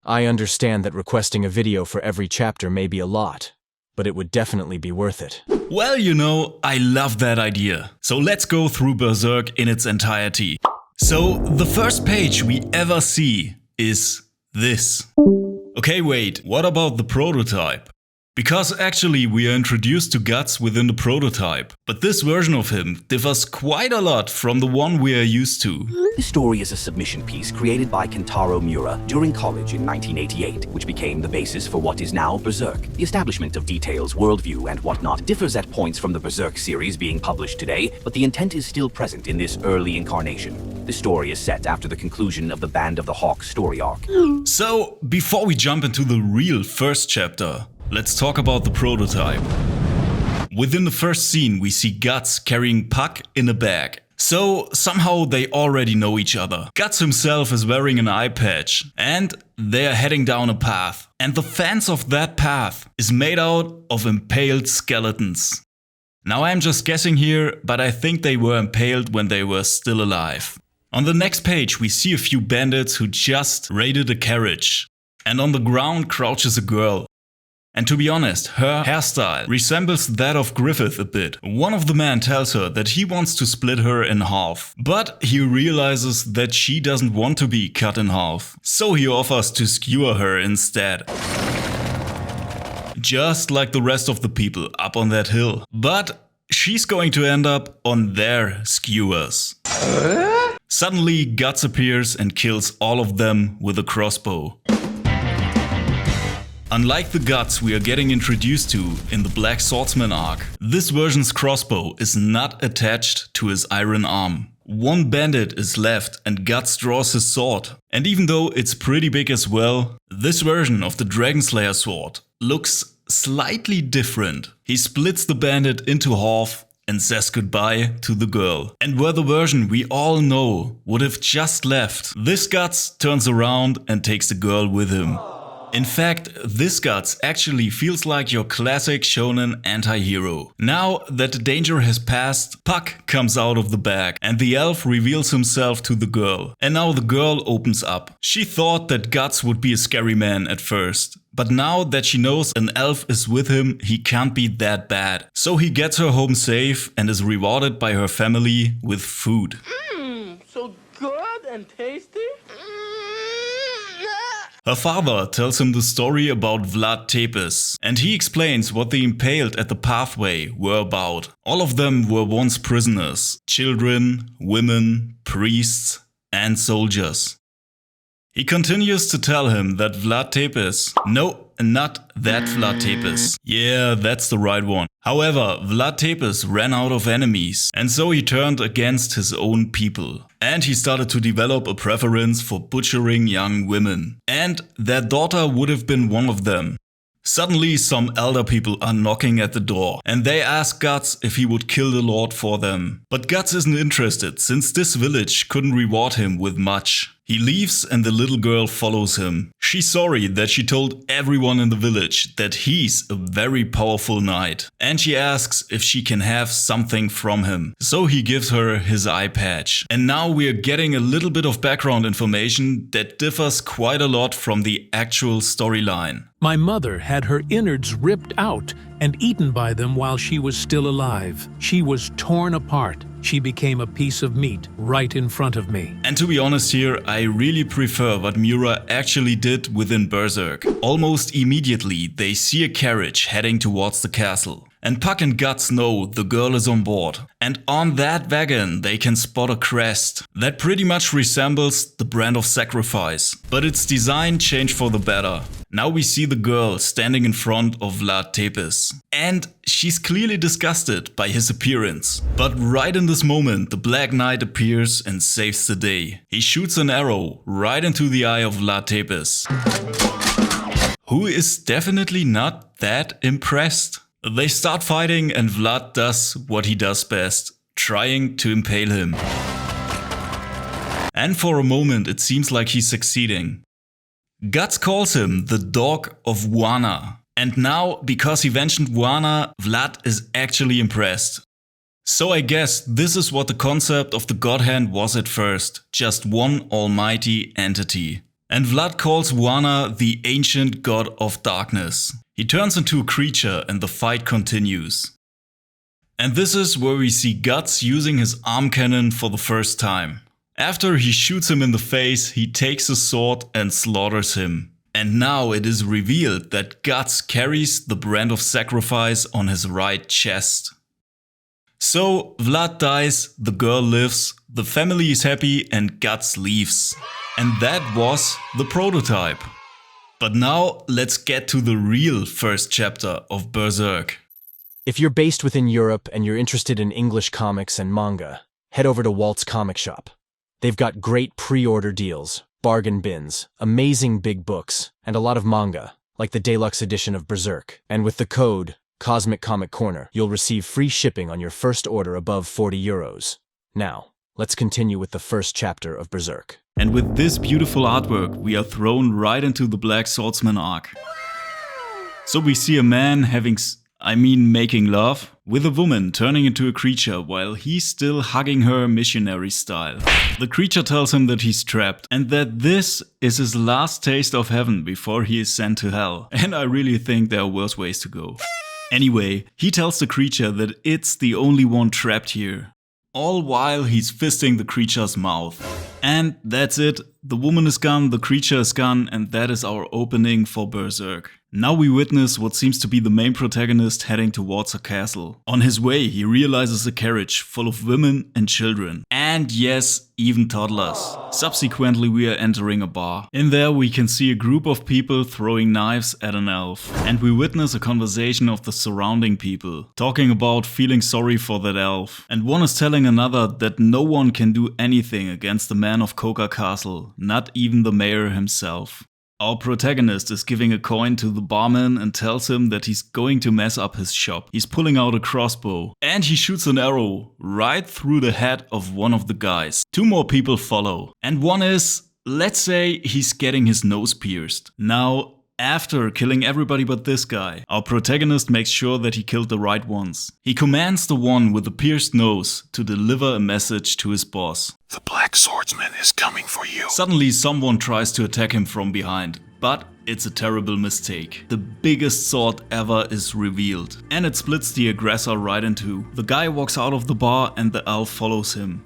I understand that requesting a video for every chapter may be a lot, but it would definitely be worth it. Well, I love that idea. So let's go through Berserk in its entirety. So the first page we ever see is this. Okay, wait, what about the prototype? Because actually we are introduced to Guts within the prototype, but this version of him differs quite a lot from the one we are used to. This story is a submission piece created by Kentaro Miura during college in 1988, which became the basis for what is now Berserk. The establishment of details, worldview, and whatnot differs at points from the Berserk series being published today, but the intent is still present in this early incarnation. The story is set after the conclusion of the Band of the Hawk story arc. So, before we jump into the real first chapter, let's talk about the prototype. Within the first scene, we see Guts carrying Puck in a bag. So somehow they already know each other. Guts himself is wearing an eye patch and they are heading down a path. And the fence of that path is made out of impaled skeletons. Now I'm just guessing here, but I think they were impaled when they were still alive. On the next page we see a few bandits who just raided a carriage. And on the ground crouches a girl. And to be honest, her hairstyle resembles that of Griffith a bit. One of the men tells her that he wants to split her in half, but he realizes that she doesn't want to be cut in half. So he offers to skewer her instead. Just like the rest of the people up on that hill. But she's going to end up on their skewers. Suddenly Guts appears and kills all of them with a crossbow. Unlike the Guts we are getting introduced to in the Black Swordsman arc, this version's crossbow is not attached to his iron arm. One bandit is left and Guts draws his sword. And even though it's pretty big as well, this version of the Dragon Slayer sword looks slightly different. He splits the bandit into half and says goodbye to the girl. And where the version we all know would have just left, this Guts turns around and takes the girl with him. In fact, this Guts actually feels like your classic shonen anti-hero. Now that the danger has passed, Puck comes out of the bag and the elf reveals himself to the girl. And now the girl opens up. She thought that Guts would be a scary man at first. But now that she knows an elf is with him, he can't be that bad. So he gets her home safe and is rewarded by her family with food. So good and tasty. Her father tells him the story about Vlad Tepes, and he explains what the impaled at the pathway were about. All of them were once prisoners, children, women, priests, and soldiers. He continues to tell him that Vlad Tepes, no, not that Vlad Tepes. Yeah, that's the right one. However, Vlad Tepes ran out of enemies, and so he turned against his own people. And he started to develop a preference for butchering young women. And their daughter would have been one of them. Suddenly some elder people are knocking at the door and they ask Guts if he would kill the Lord for them. But Guts isn't interested since this village couldn't reward him with much. He leaves and the little girl follows him. She's sorry that she told everyone in the village that he's a very powerful knight. And she asks if she can have something from him. So he gives her his eye patch. And now we are getting a little bit of background information that differs quite a lot from the actual storyline. My mother had her innards ripped out and eaten by them while she was still alive. She was torn apart. She became a piece of meat right in front of me. And to be honest here, I really prefer what Miura actually did within Berserk. Almost immediately they see a carriage heading towards the castle. And Puck and Guts know the girl is on board. And on that wagon they can spot a crest that pretty much resembles the brand of sacrifice. But its design changed for the better. Now we see the girl standing in front of Vlad Tepes. And she's clearly disgusted by his appearance. But right in this moment the Black Knight appears and saves the day. He shoots an arrow right into the eye of Vlad Tepes, who is definitely not that impressed. They start fighting and Vlad does what he does best, trying to impale him. And for a moment it seems like he's succeeding. Guts calls him the Dog of Wana. And now, because he mentioned Wana, Vlad is actually impressed. So I guess this is what the concept of the God Hand was at first, just one almighty entity. And Vlad calls Wana the ancient god of darkness. He turns into a creature and the fight continues. And this is where we see Guts using his arm cannon for the first time. After he shoots him in the face, he takes a sword and slaughters him. And now it is revealed that Guts carries the brand of sacrifice on his right chest. So Vlad dies, the girl lives, the family is happy and Guts leaves. And that was the prototype. But now let's get to the real first chapter of Berserk. If you're based within Europe and you're interested in English comics and manga, head over to Walt's comic shop. They've got great pre-order deals, bargain bins, amazing big books, and a lot of manga, like the deluxe edition of Berserk. And with the code COSMICCOMICCORNER, you'll receive free shipping on your first order above €40. Now, let's continue with the first chapter of Berserk. And with this beautiful artwork, we are thrown right into the Black Swordsman arc. So we see a man making love with a woman turning into a creature while he's still hugging her missionary style. The creature tells him that he's trapped and that this is his last taste of heaven before he is sent to hell. And I really think there are worse ways to go. Anyway, he tells the creature that it's the only one trapped here. All while he's fisting the creature's mouth. And that's it. The woman is gone, the creature is gone, and that is our opening for Berserk. Now we witness what seems to be the main protagonist heading towards a castle. On his way, he realizes a carriage full of women and children. And yes, even toddlers. Subsequently, we are entering a bar. In there, we can see a group of people throwing knives at an elf. And we witness a conversation of the surrounding people, talking about feeling sorry for that elf. And one is telling another that no one can do anything against the man of Coca Castle, not even the mayor himself. Our protagonist is giving a coin to the barman and tells him that he's going to mess up his shop. He's pulling out a crossbow and he shoots an arrow right through the head of one of the guys. Two more people follow. And one is, let's say, he's getting his nose pierced. Now, after killing everybody but this guy, our protagonist makes sure that he killed the right ones. He commands the one with the pierced nose to deliver a message to his boss. The Black Swordsman is coming for you. Suddenly someone tries to attack him from behind, but it's a terrible mistake. The biggest sword ever is revealed, and it splits the aggressor right in two. The guy walks out of the bar and the elf follows him.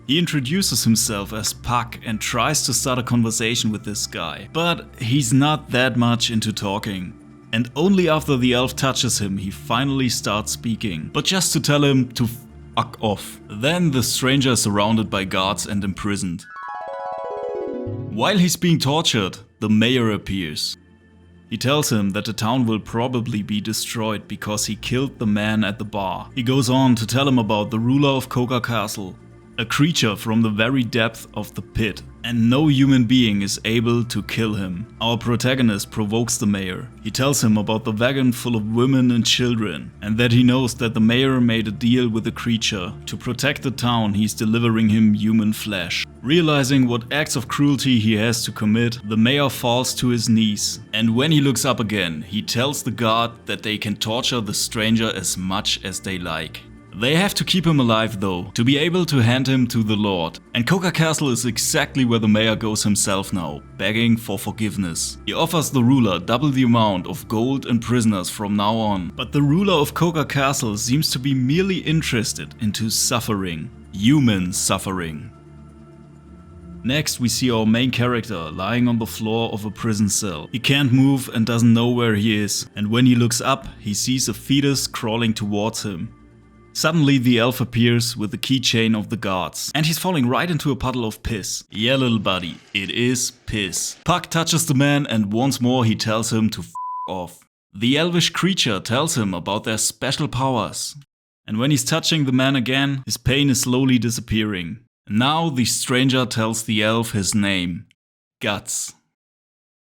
He introduces himself as Puck and tries to start a conversation with this guy, but he's not that much into talking. And only after the elf touches him, he finally starts speaking, but just to tell him to fuck off. Then the stranger is surrounded by guards and imprisoned. While he's being tortured, the mayor appears. He tells him that the town will probably be destroyed because he killed the man at the bar. He goes on to tell him about the ruler of Coca Castle, a creature from the very depth of the pit, and no human being is able to kill him. Our protagonist provokes the mayor. He tells him about the wagon full of women and children, and that he knows that the mayor made a deal with the creature. To protect the town, he's delivering him human flesh. Realizing what acts of cruelty he has to commit, the mayor falls to his knees. And when he looks up again, he tells the guard that they can torture the stranger as much as they like. They have to keep him alive though, to be able to hand him to the Lord. And Coca Castle is exactly where the mayor goes himself now, begging for forgiveness. He offers the ruler double the amount of gold and prisoners from now on. But the ruler of Coca Castle seems to be merely interested into suffering. Human suffering. Next we see our main character lying on the floor of a prison cell. He can't move and doesn't know where he is. And when he looks up, he sees a fetus crawling towards him. Suddenly the elf appears with the keychain of the guards, and he's falling right into a puddle of piss. Yeah, little buddy, it is piss. Puck touches the man and once more he tells him to f off. The elvish creature tells him about their special powers. And when he's touching the man again, his pain is slowly disappearing. Now the stranger tells the elf his name, Guts.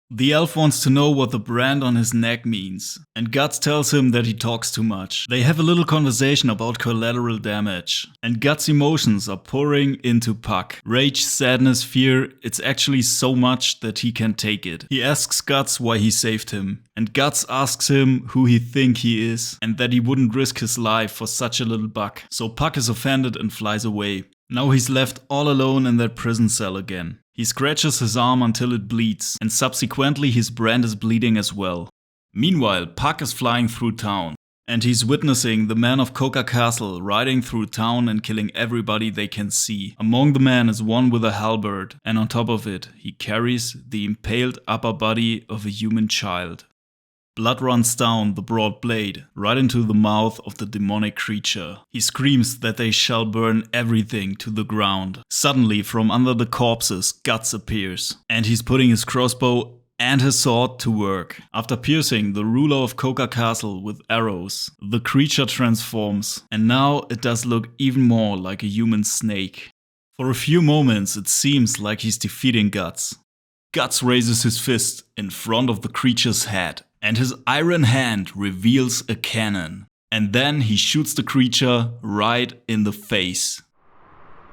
The elf wants to know what the brand on his neck means, and Guts tells him that he talks too much. They have a little conversation about collateral damage, and Guts' emotions are pouring into Puck. Rage, sadness, fear, it's actually so much that he can't take it. He asks Guts why he saved him, and Guts asks him who he thinks he is, and that he wouldn't risk his life for such a little buck. So Puck is offended and flies away. Now he's left all alone in that prison cell again. He scratches his arm until it bleeds, and subsequently his brand is bleeding as well. Meanwhile, Puck is flying through town, and he's witnessing the men of Coca Castle riding through town and killing everybody they can see. Among the men is one with a halberd, and on top of it, he carries the impaled upper body of a human child. Blood runs down the broad blade, right into the mouth of the demonic creature. He screams that they shall burn everything to the ground. Suddenly, from under the corpses, Guts appears, and he's putting his crossbow and his sword to work. After piercing the ruler of Coca Castle with arrows, the creature transforms, and now it does look even more like a human snake. For a few moments it seems like he's defeating Guts. Guts raises his fist in front of the creature's head, and his iron hand reveals a cannon. And then he shoots the creature right in the face.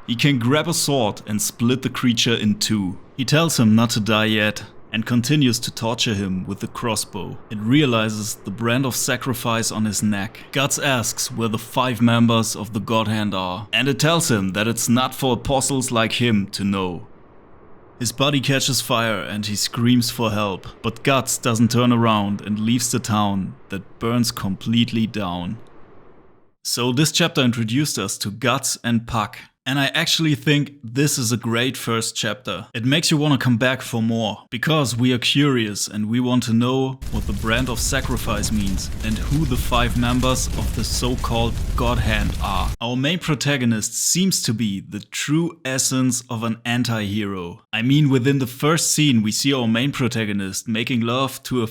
He can grab a sword and split the creature in two. He tells him not to die yet, and continues to torture him with the crossbow. It realizes the brand of sacrifice on his neck. Guts asks where the 5 members of the God Hand are, and it tells him that it's not for apostles like him to know. His body catches fire and he screams for help, but Guts doesn't turn around and leaves the town that burns completely down. So this chapter introduced us to Guts and Puck. And I actually think this is a great first chapter. It makes you want to come back for more, because we are curious and we want to know what the brand of sacrifice means and who the 5 members of the so-called God Hand are. Our main protagonist seems to be the true essence of an anti-hero. I mean, within the first scene we see our main protagonist making love to a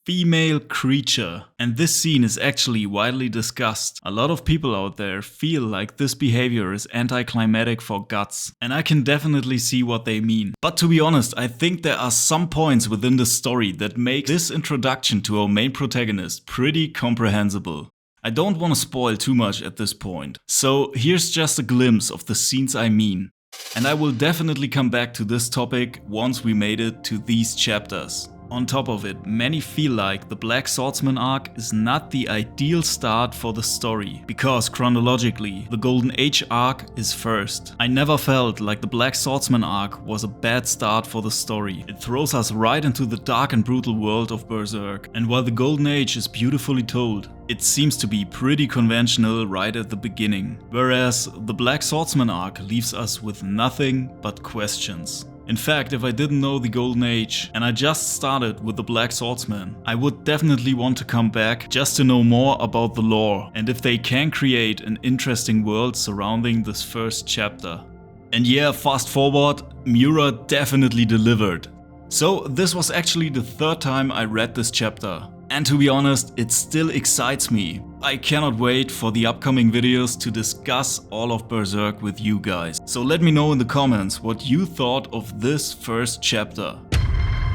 female creature, and this scene is actually widely discussed. A lot of people out there feel like this behavior is anticlimactic for Guts, and I can definitely see what they mean. But to be honest, I think there are some points within the story that make this introduction to our main protagonist pretty comprehensible. I don't want to spoil too much at this point, so here's just a glimpse of the scenes I mean. And I will definitely come back to this topic once we made it to these chapters. On top of it, many feel like the Black Swordsman arc is not the ideal start for the story, because chronologically, the Golden Age arc is first. I never felt like the Black Swordsman arc was a bad start for the story. It throws us right into the dark and brutal world of Berserk, and while the Golden Age is beautifully told, it seems to be pretty conventional right at the beginning. Whereas the Black Swordsman arc leaves us with nothing but questions. In fact, if I didn't know the Golden Age and I just started with the Black Swordsman, I would definitely want to come back just to know more about the lore and if they can create an interesting world surrounding this first chapter. And yeah, fast forward, Miura definitely delivered. So this was actually the 3rd time I read this chapter. And to be honest, it still excites me. I cannot wait for the upcoming videos to discuss all of Berserk with you guys. So let me know in the comments what you thought of this first chapter.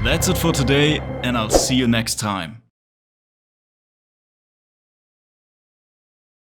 That's it for today, and I'll see you next time.